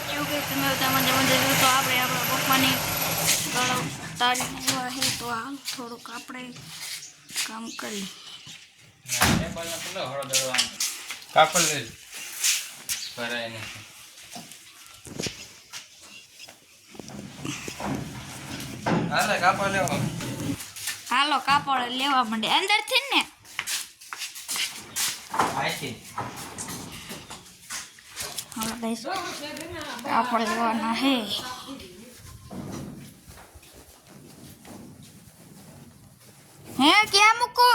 કેવું કે તમે મજા મજા તો આપણે આપણા પપ્પાની ગળો તારી એવા છે તો હાલ થોડુંક આપણે કામ કરી કાપડ લે ભરાય નથી હાલે કાપડ લેવા હાલો કાપડ લેવા માંડે અંદરથી ને આઈથી હાલો ગાઈસ કાપડ લેવાના હે હે ક્યાં મૂકો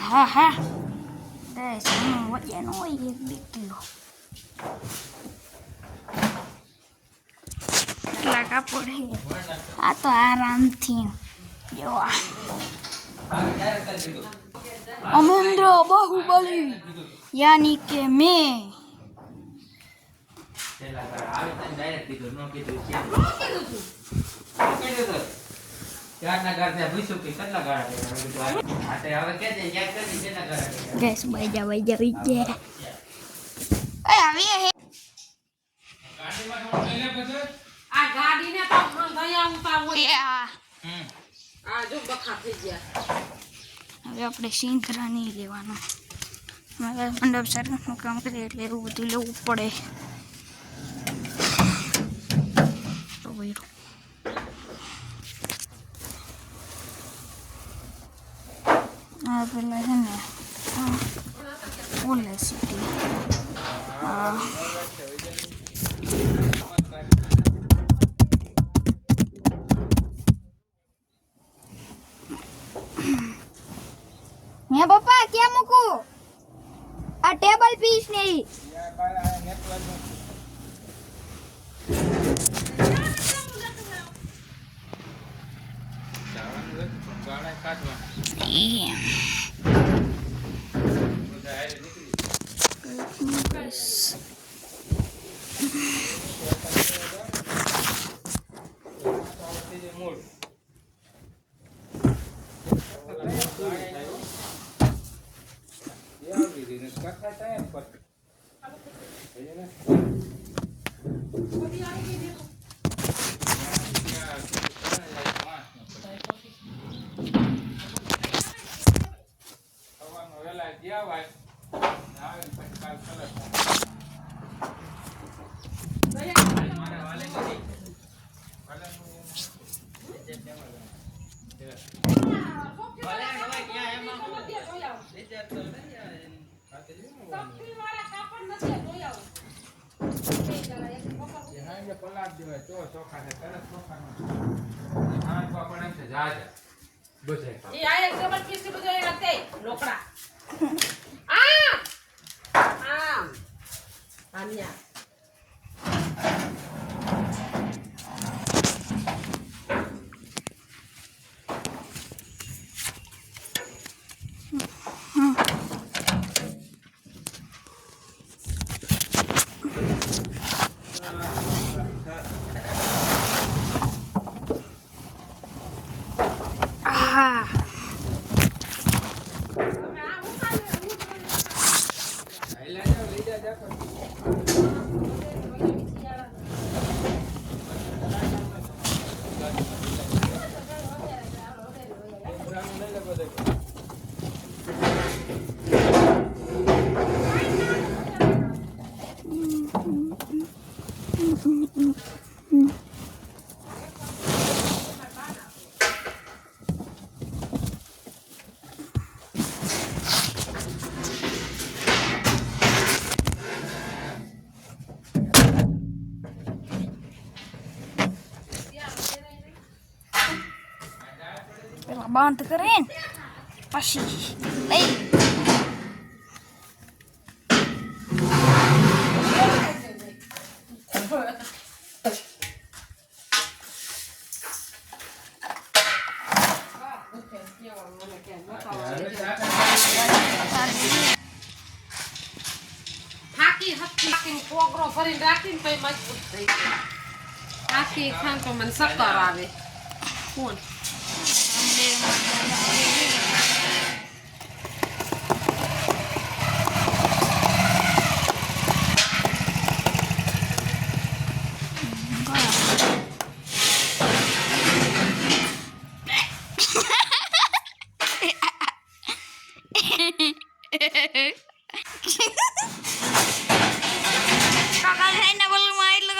હા હા ગાઈસ વજન હોય 1-2 કિલો એટલા કાપડ હે આ તો આરામથી જોવા અમરેન્દ્ર બાહુબલી यानी के मैं गैस बैजा આ ગાડીને તો ગયા ઉતા હોય આ જો બખા થઈ ગયા હવે આપણે સિંધરા નહીં લેવાનું મંડપ સર્વિસનું કામ કરીએ એટલે એવું બધું લેવું પડે આ પેલા છે ને ઓલે સિટી હે પપ્પા ક્યાં મૂકું આ ટેબલ પીસ નહીં બંધ કરીને પછી લઈ રાખીને કોગરો ભરીને રાખીને તો મજબૂત થઈ જાય આખી ખાન તો મને શક્કર આવે કોણ Hehehe